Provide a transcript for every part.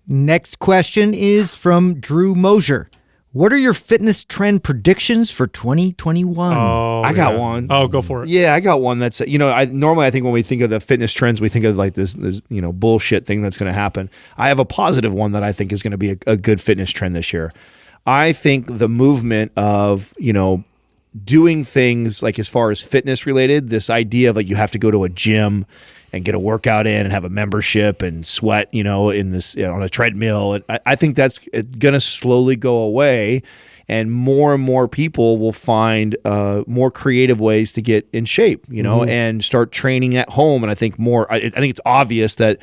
Next question is from Drew Mosier. What are your fitness trend predictions for 2021? Oh, I got one. Oh, go for it. Yeah, I got one that's, normally I think when we think of the fitness trends, we think of like this bullshit thing that's going to happen. I have a positive one that I think is going to be a good fitness trend this year. I think the movement of, doing things like as far as fitness related, this idea of like you have to go to a gym and get a workout in and have a membership and sweat, in this on a treadmill. And I think that's going to slowly go away, and more people will find more creative ways to get in shape, and start training at home. And I think I think it's obvious that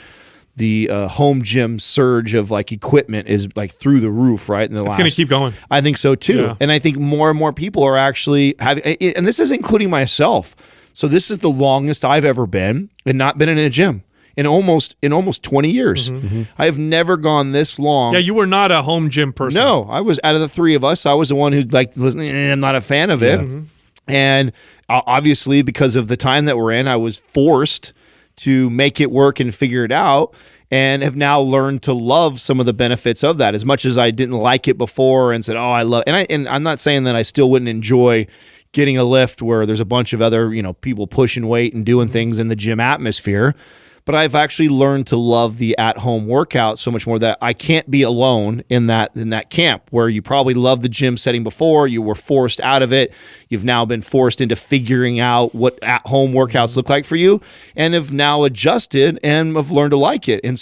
the home gym surge of like equipment is like through the roof, right? It's going to keep going. I think so too. Yeah. And I think more and more people are actually having, and this is including myself. So this is the longest I've ever been and not been in a gym in almost 20 years. Mm-hmm. I have never gone this long. Yeah, you were not a home gym person. No, I was, out of the three of us, I was the one who I'm not a fan of it. Mm-hmm. And obviously because of the time that we're in, I was forced to make it work and figure it out, and have now learned to love some of the benefits of that, as much as I didn't like it before and said, oh, I love, and I'm not saying that I still wouldn't enjoy getting a lift where there's a bunch of other, people pushing weight and doing things in the gym atmosphere. But I've actually learned to love the at-home workout so much more that I can't be alone in that camp where you probably loved the gym setting before, you were forced out of it, you've now been forced into figuring out what at-home workouts look like for you, and have now adjusted and have learned to like it. And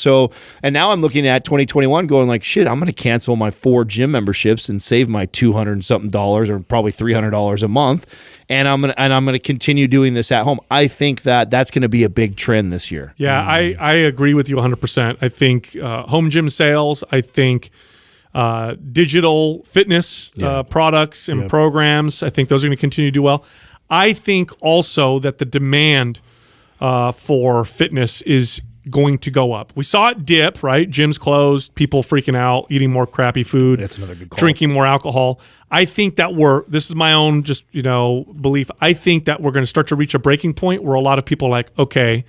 now I'm looking at 2021 going like, shit, I'm going to cancel my 4 gym memberships and save my $200 and something or probably $300 a month. And I'm gonna continue doing this at home. I think that's going to be a big trend this year. Yeah, I agree with you 100%. I think home gym sales, I think digital fitness products and programs, I think those are going to continue to do well. I think also that the demand for fitness is going to go up. We saw it dip, right? Gyms closed, people freaking out, eating more crappy food, That's another good call. Drinking more alcohol. I think that this is my own belief. I think that we're going to start to reach a breaking point where a lot of people are like, okay,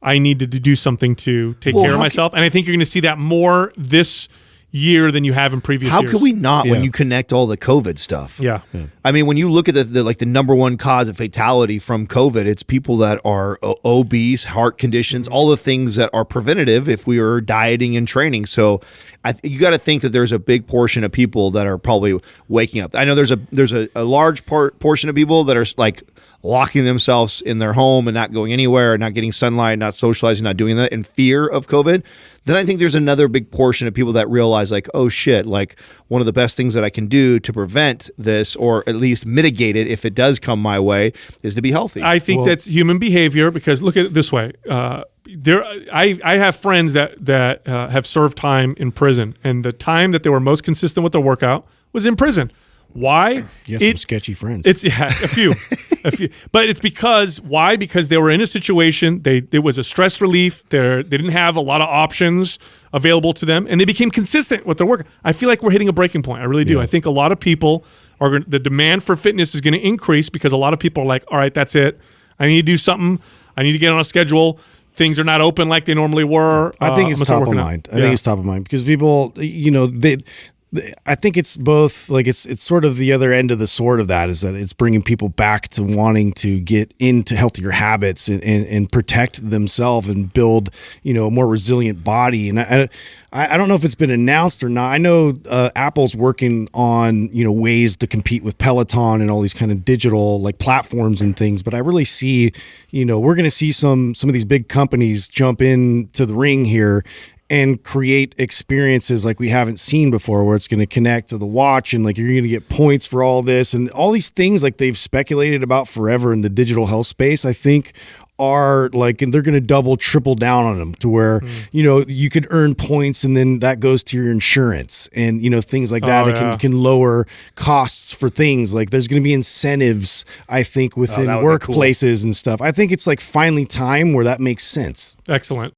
I needed to do something to take care of myself. And I think you're going to see that more this year than you have in previous years. How could we not when you connect all the COVID stuff? Yeah. I mean, when you look at the number one cause of fatality from COVID, it's people that are obese, heart conditions, all the things that are preventative if we were dieting and training. So you got to think that there's a big portion of people that are probably waking up. I know there's a large portion of people that are like locking themselves in their home and not going anywhere, not getting sunlight, not socializing, not doing that in fear of COVID. Then I think there's another big portion of people that realize like, oh shit, like one of the best things that I can do to prevent this or at least mitigate it if it does come my way is to be healthy. I think that's human behavior because look at it this way. I have friends that have served time in prison, and the time that they were most consistent with their workout was in prison. Why? You have some sketchy friends. It's a few. But it's because they were in a situation. It was a stress relief. They didn't have a lot of options available to them, and they became consistent with their work. I feel like we're hitting a breaking point. I really do. Yeah. I think a lot of people the demand for fitness is going to increase because a lot of people are like, all right, that's it. I need to do something. I need to get on a schedule. Things are not open like they normally were. I think it's top of mind. I think it's top of mind because people, I think it's both like it's sort of the other end of the sword of that is that it's bringing people back to wanting to get into healthier habits and protect themselves and build, a more resilient body. And I don't know if it's been announced or not. I know Apple's working on, ways to compete with Peloton and all these kind of digital like platforms and things. But I really see, we're going to see some of these big companies jump into the ring here and create experiences like we haven't seen before, where it's going to connect to the watch and like you're going to get points for all this and all these things like they've speculated about forever in the digital health space. I think are like, and they're going to double, triple down on them to where, you could earn points and then that goes to your insurance and, things like that. It can lower costs for things like there's going to be incentives, I think, within workplaces and stuff. I think it's like finally time where that makes sense. Excellent.